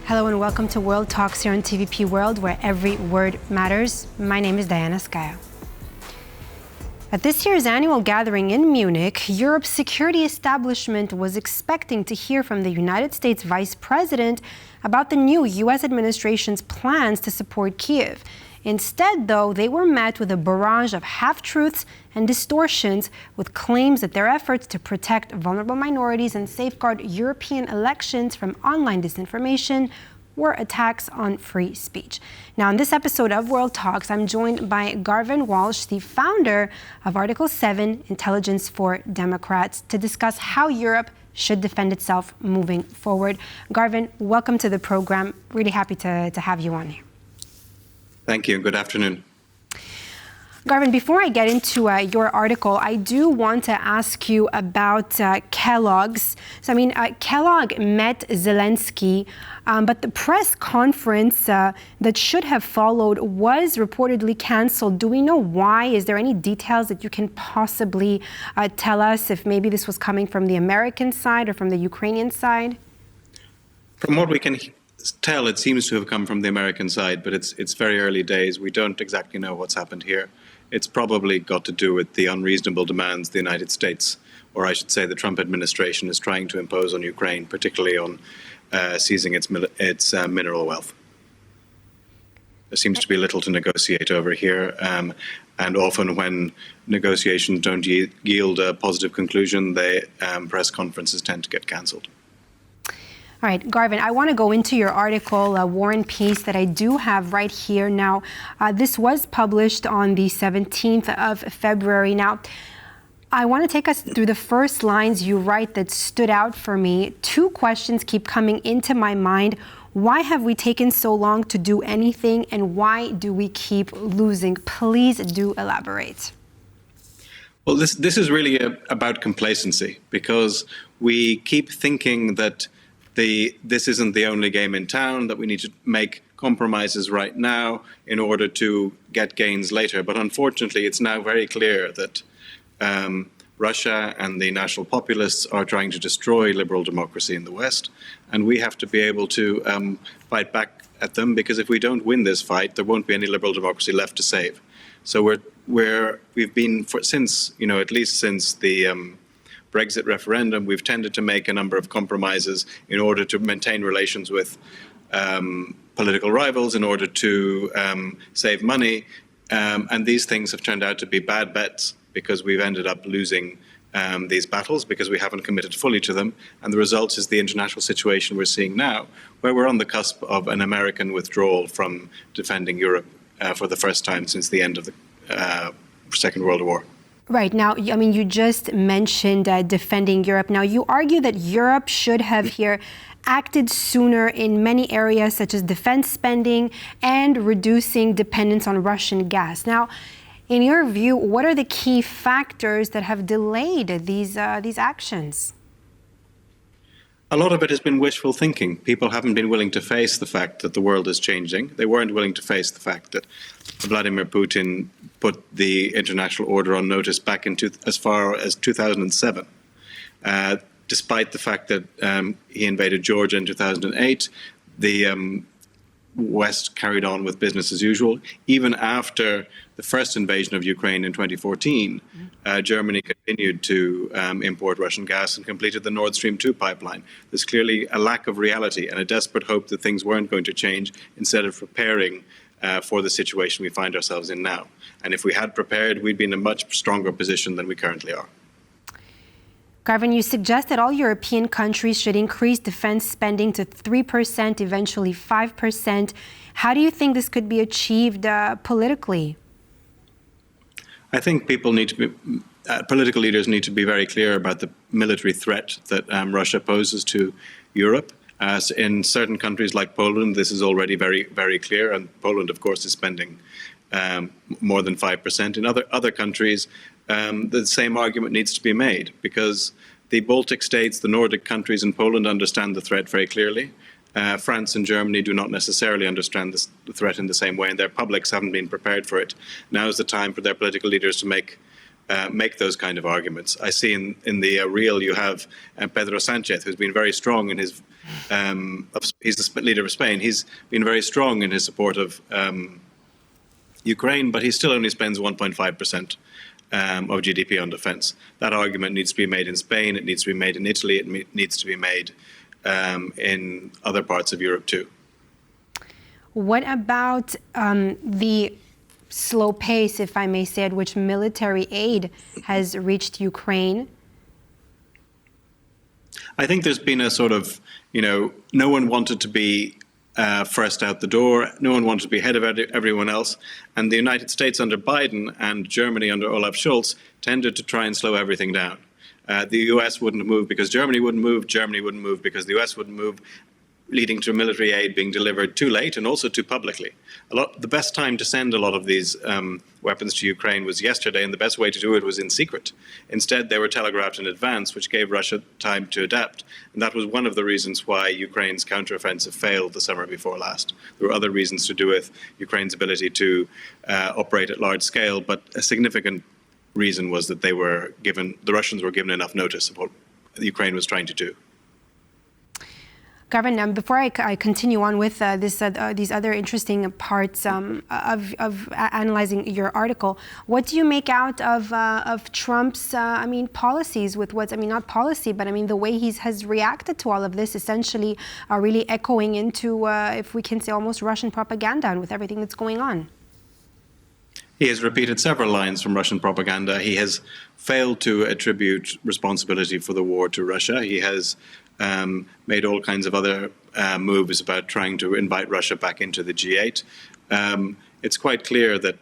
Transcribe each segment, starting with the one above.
Hello and welcome to World Talks here on TVP World, where every word matters. My name is Diana Skaya. At this year's annual gathering in Munich, Europe's security establishment was expecting to hear from the United States Vice President about the new U.S. administration's plans to support Kyiv. Instead, though, they were met with a barrage of half-truths and distortions, with claims that their efforts to protect vulnerable minorities and safeguard European elections from online disinformation were attacks on free speech. Now, in this episode of World Talks, I'm joined by Garvin Walsh, the founder of Article 7, Intelligence for Democrats, to discuss how Europe should defend itself moving forward. Garvin, welcome to the program. Really happy to have you on here. Thank you. Good afternoon. Garvin, before I get into your article, I do want to ask you about Kellogg's. Kellogg met Zelensky, but the press conference that should have followed was reportedly canceled. Do we know why? Is there any details that you can possibly tell us, if maybe this was coming from the American side or from the Ukrainian side? From what we can tell, it seems to have come from the American side, but it's very early days. We don't exactly know what's happened here. It's probably got to do with the unreasonable demands the United States, or I should say the Trump administration, is trying to impose on Ukraine, particularly on seizing its mineral wealth. There seems to be little to negotiate over here, and often when negotiations don't yield a positive conclusion, press conferences tend to get cancelled. All right, Garvin, I want to go into your article, War and Peace, that I do have right here. Now, this was published on the 17th of February. Now, I want to take us through the first lines you write that stood out for me. Two questions keep coming into my mind. Why have we taken so long to do anything, and why do we keep losing? Please do elaborate. Well, this is really about complacency, because we keep thinking that this isn't the only game in town, that we need to make compromises right now in order to get gains later. But unfortunately, it's now very clear that Russia and the national populists are trying to destroy liberal democracy in the West. And we have to be able to fight back at them, because if we don't win this fight, there won't be any liberal democracy left to save. So we've been, at least since the Brexit referendum, we've tended to make a number of compromises in order to maintain relations with political rivals, in order to save money. And these things have turned out to be bad bets, because we've ended up losing these battles because we haven't committed fully to them. And the result is the international situation we're seeing now, where we're on the cusp of an American withdrawal from defending Europe for the first time since the end of the Second World War. Right. Now, you just mentioned defending Europe. Now, you argue that Europe should have here acted sooner in many areas, such as defense spending and reducing dependence on Russian gas. Now, in your view, what are the key factors that have delayed these actions? A lot of it has been wishful thinking. People haven't been willing to face the fact that the world is changing. They weren't willing to face the fact that Vladimir Putin put the international order on notice back as far as 2007. Despite the fact that he invaded Georgia in 2008, the West carried on with business as usual. Even after the first invasion of Ukraine in 2014, Germany continued to import Russian gas and completed the Nord Stream 2 pipeline. There's clearly a lack of reality and a desperate hope that things weren't going to change, instead of preparing for the situation we find ourselves in now. And if we had prepared, we'd be in a much stronger position than we currently are. Garvin, you suggest that all European countries should increase defense spending to 3%, eventually 5%. How do you think this could be achieved politically? I think political leaders need to be very clear about the military threat that Russia poses to Europe. In certain countries like Poland, this is already very, very clear, and Poland, of course, is spending more than 5%. In other countries, the same argument needs to be made, because the Baltic states, the Nordic countries, and Poland understand the threat very clearly. France and Germany do not necessarily understand the threat in the same way, and their publics haven't been prepared for it. Now is the time for their political leaders to make make those kind of arguments. I see in the Real you have Pedro Sanchez, who's been very strong in his. He's the leader of Spain. He's been very strong in his support of Ukraine, but he still only spends 1.5% of GDP on defense. That argument needs to be made in Spain. It needs to be made in Italy. It needs to be made in other parts of Europe too. What about the slow pace, if I may say, at which military aid has reached Ukraine? I think there's been a sort of, no one wanted to be first out the door. No one wanted to be ahead of everyone else. And the United States under Biden and Germany under Olaf Scholz tended to try and slow everything down. The US wouldn't move because Germany wouldn't move. Germany wouldn't move because the US wouldn't move, leading to military aid being delivered too late and also too publicly. The best time to send a lot of these weapons to Ukraine was yesterday, and the best way to do it was in secret. Instead, they were telegraphed in advance, which gave Russia time to adapt. And that was one of the reasons why Ukraine's counteroffensive failed the summer before last. There were other reasons to do with Ukraine's ability to operate at large scale, but a significant reason was that the Russians were given enough notice of what Ukraine was trying to do. Garvin, before I continue on with these other interesting parts of analyzing your article, what do you make out of Trump's, policies with not policy, but the way he has reacted to all of this, essentially really echoing into, if we can say, almost Russian propaganda and with everything that's going on? He has repeated several lines from Russian propaganda. He has failed to attribute responsibility for the war to Russia. He has made all kinds of other moves about trying to invite Russia back into the G8. It's quite clear that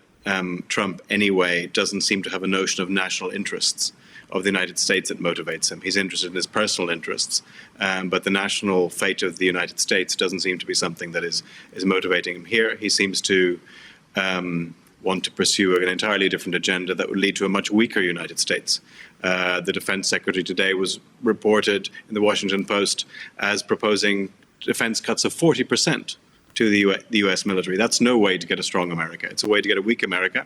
Trump, anyway, doesn't seem to have a notion of national interests of the United States that motivates him. He's interested in his personal interests, but the national fate of the United States doesn't seem to be something that is motivating him here. He seems to want to pursue an entirely different agenda that would lead to a much weaker United States. The defense secretary today was reported in the Washington Post as proposing defense cuts of 40% to the US military. That's no way to get a strong America. It's a way to get a weak America,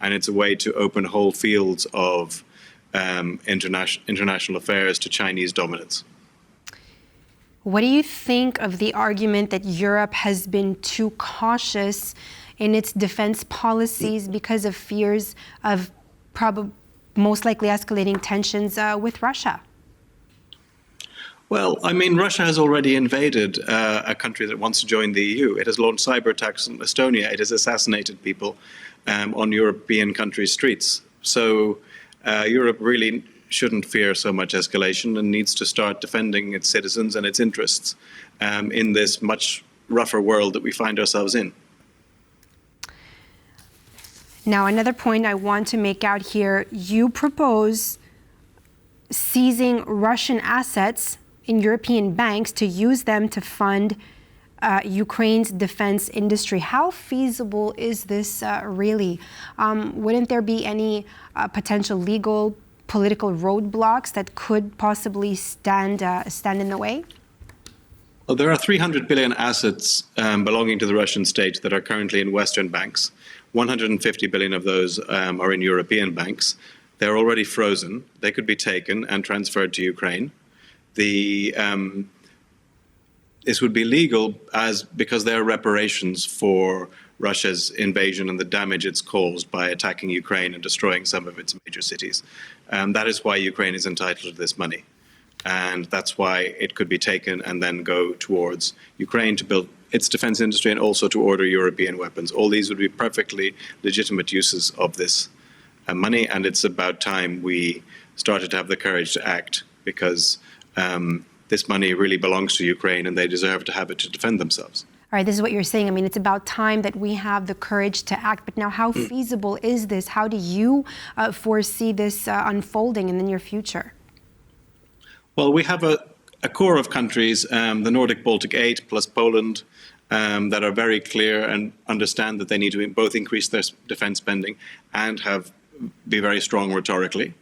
and it's a way to open whole fields of international affairs to Chinese dominance. What do you think of the argument that Europe has been too cautious in its defense policies because of fears of most likely escalating tensions with Russia? Well, Russia has already invaded a country that wants to join the EU. It has launched cyber attacks in Estonia. It has assassinated people on European countries' streets. So Europe really shouldn't fear so much escalation and needs to start defending its citizens and its interests in this much rougher world that we find ourselves in. Now, another point I want to make out here, you propose seizing Russian assets in European banks to use them to fund Ukraine's defense industry. How feasible is this really? Wouldn't there be any potential legal, political roadblocks that could possibly stand in the way? Well, there are 300 billion assets belonging to the Russian state that are currently in Western banks. 150 billion of those are in European banks. They're already frozen. They could be taken and transferred to Ukraine. This would be legal because they are reparations for Russia's invasion and the damage it's caused by attacking Ukraine and destroying some of its major cities. That is why Ukraine is entitled to this money. And that's why it could be taken and then go towards Ukraine to build its defense industry and also to order European weapons. All these would be perfectly legitimate uses of this money, and it's about time we started to have the courage to act, because this money really belongs to Ukraine and they deserve to have it to defend themselves. All right, this is what you're saying. It's about time that we have the courage to act. But now, how feasible is this? How do you foresee this unfolding in the near future? Well, we have a core of countries, the Nordic Baltic 8 plus Poland, that are very clear and understand that they need to both increase their defense spending and be very strong rhetorically.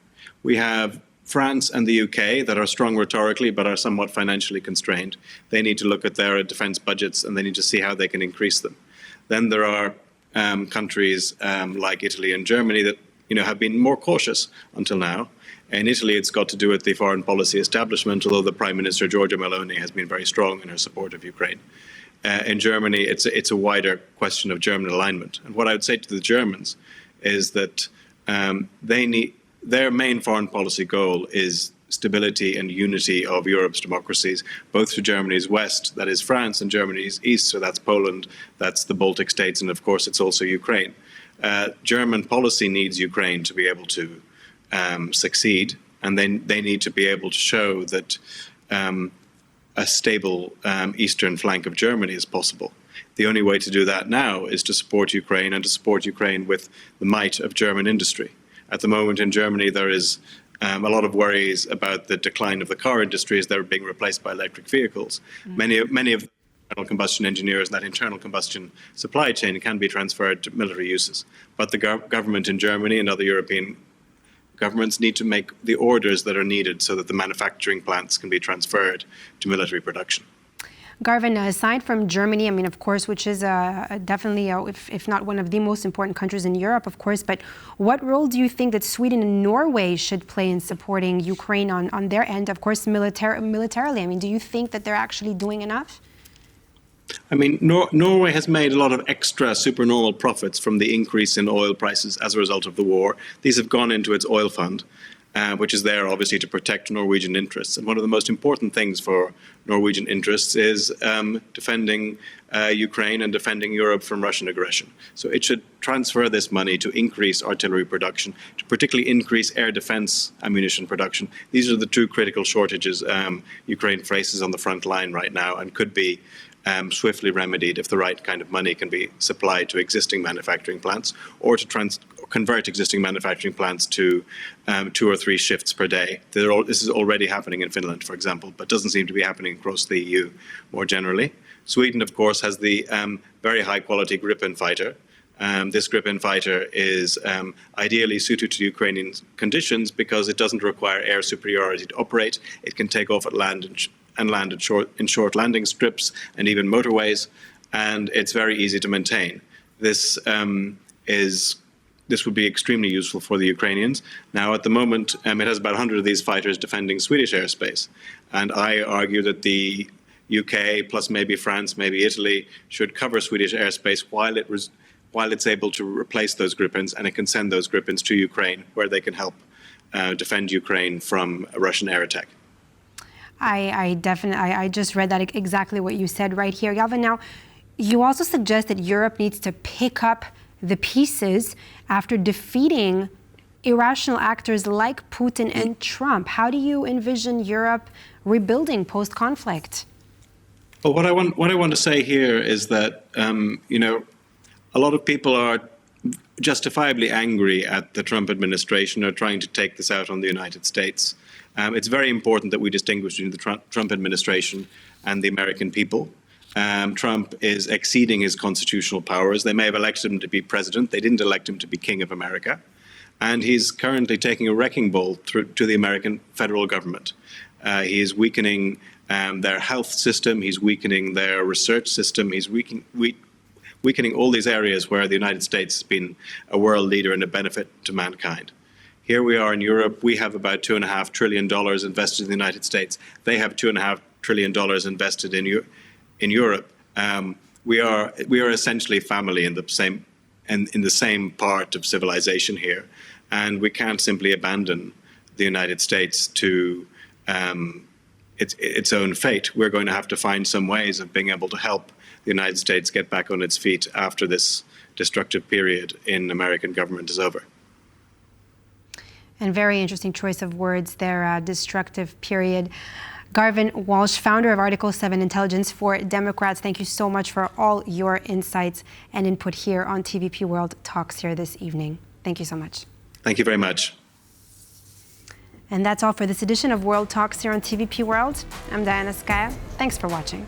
We have France and the UK that are strong rhetorically but are somewhat financially constrained. They need to look at their defense budgets and they need to see how they can increase them. Then there are countries like Italy and Germany that have been more cautious until now. In Italy, it's got to do with the foreign policy establishment, although the Prime Minister, Giorgia Meloni, has been very strong in her support of Ukraine. In Germany, it's a wider question of German alignment. And what I would say to the Germans is that their main foreign policy goal is stability and unity of Europe's democracies, both to Germany's west, that is France, and Germany's east, so that's Poland, that's the Baltic states, and of course it's also Ukraine. German policy needs Ukraine to be able to succeed, and they need to be able to show that a stable eastern flank of Germany is possible. The only way to do that now is to support Ukraine, and to support Ukraine with the might of German industry. At the moment in Germany, there is a lot of worries about the decline of the car industry as they're being replaced by electric vehicles. Many of the internal combustion engineers and that internal combustion supply chain can be transferred to military uses. But the government in Germany and other European governments need to make the orders that are needed so that the manufacturing plants can be transferred to military production. Garvin, aside from Germany, I mean, of course, which is definitely, if not one of the most important countries in Europe, of course, but what role do you think that Sweden and Norway should play in supporting Ukraine on their end, of course, militarily? I mean, do you think that they're actually doing enough? I mean, Norway has made a lot of extra supernormal profits from the increase in oil prices as a result of the war. These have gone into its oil fund, which is there obviously to protect Norwegian interests. And one of the most important things for Norwegian interests is defending Ukraine and defending Europe from Russian aggression. So it should transfer this money to increase artillery production, to particularly increase air defense ammunition production. These are the two critical shortages Ukraine faces on the front line right now, and could be swiftly remedied if the right kind of money can be supplied to existing manufacturing plants, or to convert existing manufacturing plants to 2 or 3 shifts per day. This is already happening in Finland, for example, but doesn't seem to be happening across the EU more generally. Sweden, of course, has the very high-quality Gripen fighter. This Gripen fighter is ideally suited to Ukrainian conditions because it doesn't require air superiority to operate. It can take off at land and land in short landing strips and even motorways, and it's very easy to maintain. This would be extremely useful for the Ukrainians. Now, at the moment, it has about 100 of these fighters defending Swedish airspace, and I argue that the UK, plus maybe France, maybe Italy, should cover Swedish airspace while it's able to replace those Gripens, and it can send those Gripens to Ukraine, where they can help defend Ukraine from a Russian air attack. I just read that exactly what you said right here, Galvin. Now, you also suggest that Europe needs to pick up the pieces after defeating irrational actors like Putin and Trump. How do you envision Europe rebuilding post-conflict? Well, what I want to say here is that a lot of people are justifiably angry at the Trump administration or trying to take this out on the United States. It's very important that we distinguish between the Trump administration and the American people. Trump is exceeding his constitutional powers. They may have elected him to be president. They didn't elect him to be king of America. And he's currently taking a wrecking ball to the American federal government. He is weakening their health system. He's weakening their research system. He's weakening all these areas where the United States has been a world leader and a benefit to mankind. Here we are in Europe. We have about $2.5 trillion invested in the United States. They have $2.5 trillion invested in Europe. We are essentially family in the same part of civilization here, and we can't simply abandon the United States to its own fate. We're going to have to find some ways of being able to help the United States get back on its feet after this destructive period in American government is over. And very interesting choice of words there, destructive period. Garvin Walsh, founder of Article 7 Intelligence for Democrats, thank you so much for all your insights and input here on TVP World Talks here this evening. Thank you so much. Thank you very much. And that's all for this edition of World Talks here on TVP World. I'm Diana Skaya. Thanks for watching.